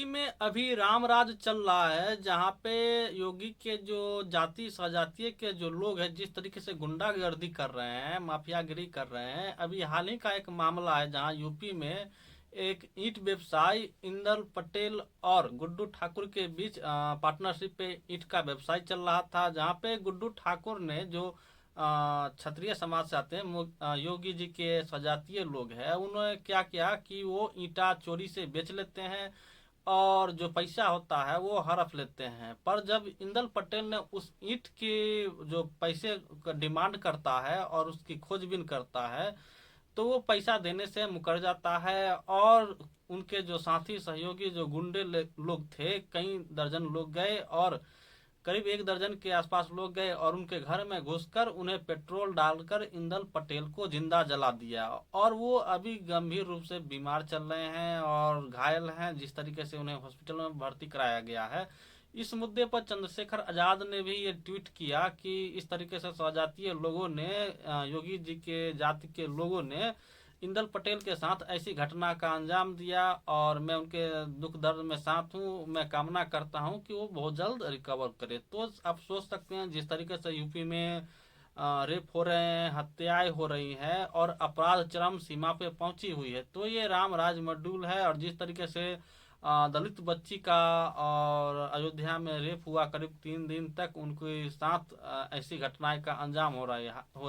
UP में अभी राम राज चल रहा है, जहाँ पे योगी के जो जाति स्वजातीय के जो लोग हैं जिस तरीके से गुंडागर्दी कर रहे हैं, माफियागिरी कर रहे हैं। अभी हाल ही का एक मामला है जहाँ यूपी में एक ईंट व्यवसायी इंदल पटेल और गुड्डू ठाकुर के बीच पार्टनरशिप पे ईंट का व्यवसाय चल रहा था, जहाँ पे गुड्डू ठाकुर ने जो क्षत्रिय समाज से आते हैं, योगी जी के स्वजातीय लोग हैं, उन्होंने क्या किया कि वो ईंटा चोरी से बेच लेते हैं और जो पैसा होता है वो हड़प लेते हैं। पर जब इंदल पटेल ने उस ईंट की जो पैसे का डिमांड करता है और उसकी खोजबीन करता है, तो वो पैसा देने से मुकर जाता है। और उनके जो साथी सहयोगी जो गुंडे लोग थे, कई दर्जन लोग गए और करीब एक दर्जन के आसपास लोग गए और उनके घर में घुसकर उन्हें पेट्रोल डालकर इंदल पटेल को जिंदा जला दिया। और वो अभी गंभीर रूप से बीमार चल रहे हैं और घायल हैं, जिस तरीके से उन्हें हॉस्पिटल में भर्ती कराया गया है। इस मुद्दे पर चंद्रशेखर आजाद ने भी ये ट्वीट किया कि इस तरीके से स्वजातीय लोगों ने, योगी जी के जाति के लोगों ने इंदल पटेल के साथ ऐसी घटना का अंजाम दिया और मैं उनके दुख दर्द में साथ हूँ। मैं कामना करता हूँ कि वो बहुत जल्द रिकवर करे। तो आप सोच सकते हैं जिस तरीके से यूपी में रेप हो रहे हैं, हत्याएं हो रही हैं और अपराध चरम सीमा पे पहुंची हुई है, तो ये राम राज मॉड्यूल है। और जिस तरीके से दलित बच्ची का और अयोध्या में रेप हुआ, करीब 3 दिन तक उनके साथ ऐसी घटनाएं का अंजाम हो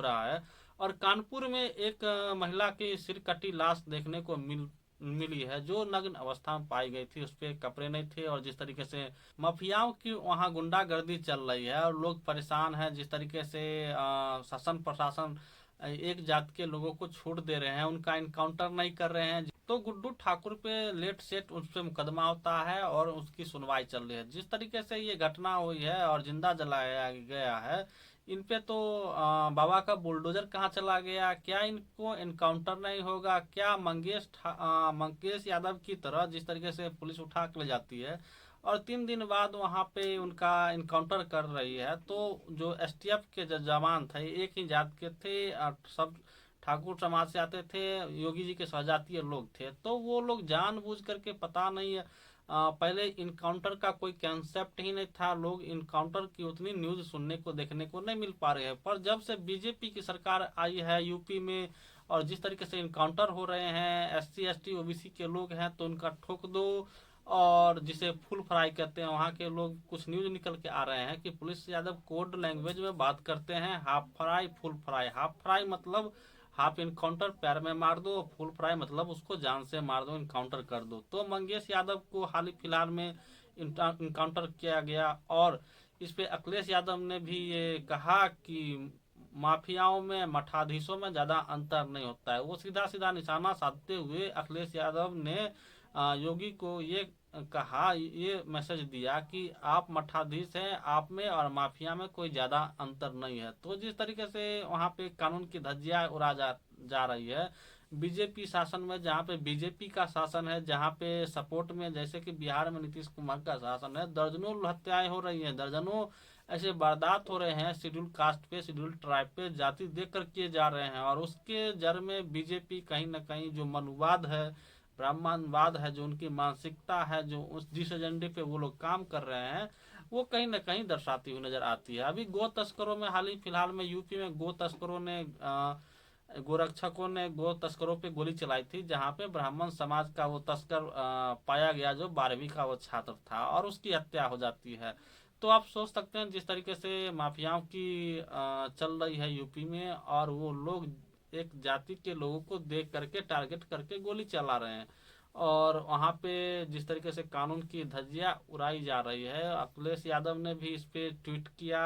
रहा है। और कानपुर में एक महिला की सिर कटी लाश देखने को मिली है, जो नग्न अवस्था में पाई गई थी, उस पर कपड़े नहीं थे। और जिस तरीके से माफियाओं की वहां गुंडागर्दी चल रही है और लोग परेशान हैं, जिस तरीके से शासन प्रशासन एक जात के लोगों को छूट दे रहे हैं, उनका इनकाउंटर नहीं कर रहे हैं। तो गुड्डू ठाकुर पे लेट सेट उस पे मुकदमा होता है और उसकी सुनवाई चल रही है। जिस तरीके से ये घटना हुई है और जिंदा जलाया गया है, इन पे तो बाबा का बुलडोजर कहाँ चला गया? क्या इनको एनकाउंटर नहीं होगा क्या? मंगेश यादव की तरह जिस तरीके से पुलिस उठा के ले जाती है और 3 दिन बाद वहां पे उनका इनकाउंटर कर रही है, तो जो एसटीएफ के जो जवान थे, एक ही जात के थे और सब ठाकुर समाज से आते थे, योगी जी के स्वजातीय लोग थे, तो वो लोग जानबूझ करके, पता नहीं है, पहले इनकाउंटर का कोई कंसेप्ट ही नहीं था। लोग इनकाउंटर की उतनी न्यूज सुनने को देखने को नहीं मिल पा रहे हैं। पर जब से बीजेपी की सरकार आई है यूपी में और जिस तरीके से इनकाउंटर हो रहे हैं, एससी एसटी ओबीसी के लोग हैं तो उनका ठोक दो, और जिसे फुल फ्राई कहते हैं, वहाँ के लोग कुछ न्यूज निकल के आ रहे हैं कि पुलिस यादव कोड लैंग्वेज में बात करते हैं, half fry full fry. Half fry मतलब हाफ इनकाउंटर पैर में मार दो, फुल फ्राई मतलब उसको जान से मार दो, इनकाउंटर कर दो। तो मंगेश यादव को हाल ही फिलहाल में इनकाउंटर किया गया और इस पे अखिलेश यादव ने भी ये कहा कि माफियाओं में मठाधीशों में ज्यादा अंतर नहीं होता है। वो सीधा सीधा निशाना साधते हुए अखिलेश यादव ने योगी को ये कहा, ये मैसेज दिया कि आप मठाधीश हैं, आप में और माफिया में कोई ज्यादा अंतर नहीं है। तो जिस तरीके से वहां पे कानून की धज्जियां उड़ा जा रही है बीजेपी शासन में, जहाँ पे बीजेपी का शासन है, जहाँ पे सपोर्ट में जैसे कि बिहार में नीतीश कुमार का शासन है, दर्जनों हत्याएं हो रही हैं, दर्जनों ऐसे वारदात हो रहे हैं, शेड्यूल कास्ट पे, शेड्यूल ट्राइब पे जाति देख कर किए जा रहे हैं। और उसके जड़ में बीजेपी कहीं ना कहीं जो मनुवाद है, ब्राह्मणवाद है, जो उनकी मानसिकता है, जो उस जिस एजेंडे पे वो लोग काम कर रहे हैं, वो कहीं ना कहीं दर्शाती हुई नजर आती है। अभी गो तस्करों में, हाल ही फिलहाल में यूपी में गो तस्करों ने गोरक्षकों ने गो तस्करों पे गोली चलाई थी, जहां पे ब्राह्मण समाज का वो तस्कर पाया गया, जो 12वीं का वो छात्र था, और उसकी हत्या हो जाती है। तो आप सोच सकते हैं जिस तरीके से माफियाओं की चल रही है यूपी में, और वो लोग एक जाति के लोगों को देख करके टारगेट करके गोली चला रहे हैं। और वहां पे जिस तरीके से कानून की धज्जियां उड़ाई जा रही है, अखिलेश यादव ने भी इस पे ट्वीट किया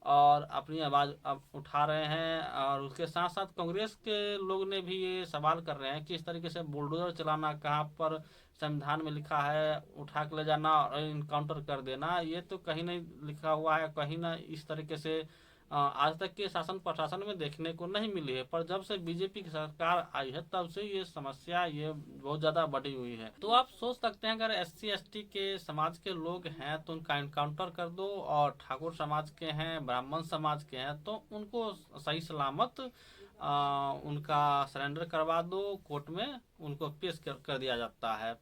और अपनी आवाज अब उठा रहे हैं। और उसके साथ साथ कांग्रेस के लोग ने भी ये सवाल कर रहे हैं कि इस तरीके से बुलडोजर चलाना कहाँ पर संविधान में लिखा है, उठा के ले जाना और इनकाउंटर कर देना, ये तो कहीं नहीं लिखा हुआ है, कहीं ना इस तरीके से आज तक के शासन प्रशासन में देखने को नहीं मिली है। पर जब से बीजेपी की सरकार आई है, तब से ये समस्या ये बहुत ज्यादा बढ़ी हुई है। तो आप सोच सकते हैं, अगर एससी एसटी के समाज के लोग हैं तो उनका इनकाउंटर कर दो, और ठाकुर समाज के हैं, ब्राह्मण समाज के हैं, तो उनको सही सलामत उनका सरेंडर करवा दो, कोर्ट में उनको पेश कर दिया जाता है।